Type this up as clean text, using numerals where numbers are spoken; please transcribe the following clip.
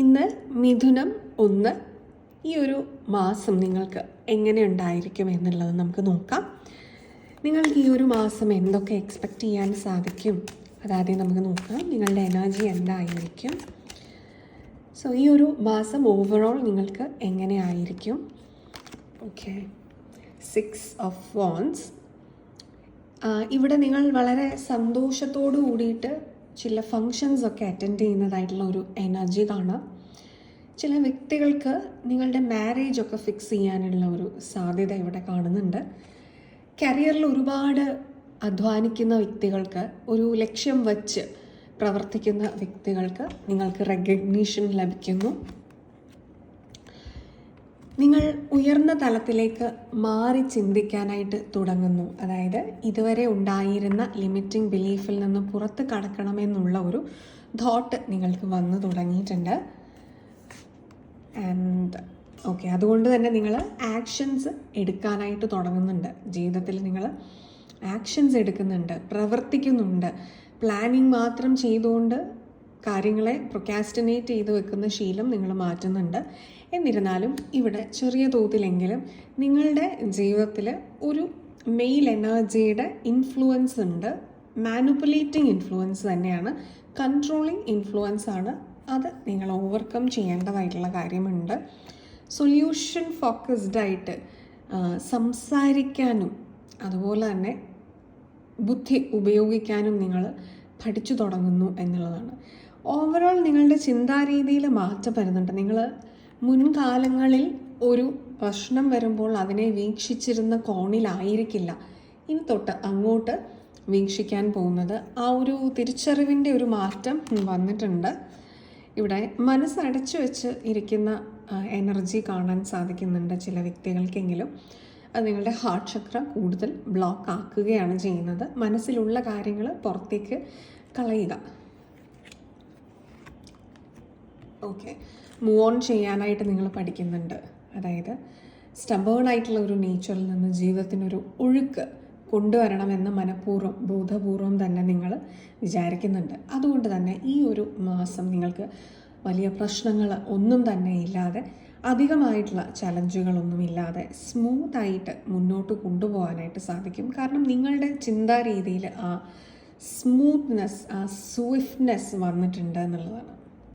ഇന്ന് മിഥുനം 1. ഈ ഒരു മാസം നിങ്ങൾക്ക് എങ്ങനെ ഉണ്ടായിരിക്കും എന്നുള്ളത് നമുക്ക് നോക്കാം. നിങ്ങൾക്ക് ഈ ഒരു മാസം എന്തൊക്കെ എക്സ്പെക്റ്റ് ചെയ്യാൻ സാധിക്കും അതാദ്യം നമുക്ക് നോക്കാം. നിങ്ങളുടെ എനർജി എന്തായിരിക്കും? സോ ഈ ഒരു മാസം ഓവറോൾ നിങ്ങൾക്ക് എങ്ങനെ ആയിരിക്കും? Okay, 6 of Wands. ഇവിടെ നിങ്ങൾ വളരെ സന്തോഷത്തോടു കൂടിയിട്ട് ചില ഫങ്ഷൻസ് ഒക്കെ അറ്റൻഡ് ചെയ്യുന്നതായിട്ടുള്ള ഒരു എനർജി കാണാം. ചില വ്യക്തികൾക്ക് നിങ്ങളുടെ മാരേജ് ഒക്കെ ഫിക്സ് ചെയ്യാനുള്ള ഒരു സാധ്യത ഇവിടെ കാണുന്നുണ്ട്. കരിയറിൽ ഒരുപാട് അധ്വാനിക്കുന്ന വ്യക്തികൾക്ക്, ഒരു ലക്ഷ്യം വച്ച് പ്രവർത്തിക്കുന്ന വ്യക്തികൾക്ക് നിങ്ങൾക്ക് റെക്കഗ്നീഷൻ ലഭിക്കുന്നു. നിങ്ങൾ ഉയർന്ന തലത്തിലേക്ക് മാറി ചിന്തിക്കാനായിട്ട് തുടങ്ങുന്നു. അതായത് ഇതുവരെ ഉണ്ടായിരുന്ന ലിമിറ്റിംഗ് ബിലീഫിൽ നിന്ന് പുറത്ത് കടക്കണമെന്നുള്ള ഒരു തോട്ട് നിങ്ങൾക്ക് വന്നു തുടങ്ങിയിട്ടുണ്ട്. ആൻഡ് ഓക്കെ, അതുകൊണ്ട് തന്നെ നിങ്ങൾ ആക്ഷൻസ് എടുക്കാനായിട്ട് തുടങ്ങുന്നുണ്ട്. ജീവിതത്തിൽ നിങ്ങൾ ആക്ഷൻസ് എടുക്കുന്നുണ്ട്, പ്രവർത്തിക്കുന്നുണ്ട്. പ്ലാനിങ് മാത്രം ചെയ്തുകൊണ്ട് കാര്യങ്ങളെ പ്രൊക്കാസ്റ്റിനേറ്റ് ചെയ്ത് വെക്കുന്ന ശീലം നിങ്ങൾ മാറ്റുന്നുണ്ട്. എന്നിരുന്നാലും ഇവിടെ ചെറിയ തോതിലെങ്കിലും നിങ്ങളുടെ ജീവിതത്തിൽ ഒരു മെയിൽ എനർജിയുടെ ഇൻഫ്ലുവൻസ് ഉണ്ട്. മാനിപ്പുലേറ്റിംഗ് ഇൻഫ്ലുവൻസ് തന്നെയാണ്, കൺട്രോളിങ് ഇൻഫ്ലുവൻസ് ആണ്. അത് നിങ്ങൾ ഓവർകം ചെയ്യേണ്ടതായിട്ടുള്ള കാര്യമുണ്ട്. സൊല്യൂഷൻ ഫോക്കസ്ഡ് ആയിട്ട് സംസാരിക്കാനും അതുപോലെ തന്നെ ബുദ്ധി ഉപയോഗിക്കാനും നിങ്ങൾ പഠിച്ചു തുടങ്ങുന്നു എന്നുള്ളതാണ്. ഓവറോൾ നിങ്ങളുടെ ചിന്താരീതിയിൽ മാറ്റം വരുന്നുണ്ട്. നിങ്ങൾ മുൻകാലങ്ങളിൽ ഒരു പ്രശ്നം വരുമ്പോൾ അതിനെ വീക്ഷിച്ചിരുന്ന കോണിലായിരിക്കില്ല ഇനി തൊട്ട് അങ്ങോട്ട് വീക്ഷിക്കാൻ പോകുന്നത്. ആ ഒരു തിരിച്ചറിവിൻ്റെ ഒരു മാറ്റം വന്നിട്ടുണ്ട്. ഇവിടെ മനസ്സടച്ചു വെച്ച് ഇരിക്കുന്ന എനർജി കാണാൻ സാധിക്കുന്നുണ്ട് ചില വ്യക്തികൾക്കെങ്കിലും. അത് നിങ്ങളുടെ ഹാർട്ട് ചക്ര കൂടുതൽ ബ്ലോക്ക് ആക്കുകയാണ് ചെയ്യുന്നത്. മനസ്സിലുള്ള കാര്യങ്ങൾ പുറത്തേക്ക് കളയുക. ഓക്കെ, മൂവ് ഓൺ ചെയ്യാനായിട്ട് നിങ്ങൾ പഠിക്കുന്നുണ്ട്. അതായത് സ്റ്റബേൺ ആയിട്ടുള്ള ഒരു നേച്ചറിൽ നിന്ന് ജീവിതത്തിനൊരു ഒഴുക്ക് കൊണ്ടുവരണമെന്ന് മനഃപൂർവ്വം ബോധപൂർവം തന്നെ നിങ്ങൾ വിചാരിക്കുന്നുണ്ട്. അതുകൊണ്ട് തന്നെ ഈ ഒരു മാസം നിങ്ങൾക്ക് വലിയ പ്രശ്നങ്ങൾ ഒന്നും തന്നെ ഇല്ലാതെ, അധികമായിട്ടുള്ള ചലഞ്ചുകളൊന്നുമില്ലാതെ സ്മൂത്തായിട്ട് മുന്നോട്ട് കൊണ്ടുപോകാനായിട്ട് സാധിക്കും. കാരണം നിങ്ങളുടെ ചിന്താരീതിയിൽ ആ സ്മൂത്ത്നെസ്, ആ സ്വിഫ്റ്റ്നെസ് വന്നിട്ടുണ്ട് എന്നുള്ളതാണ്.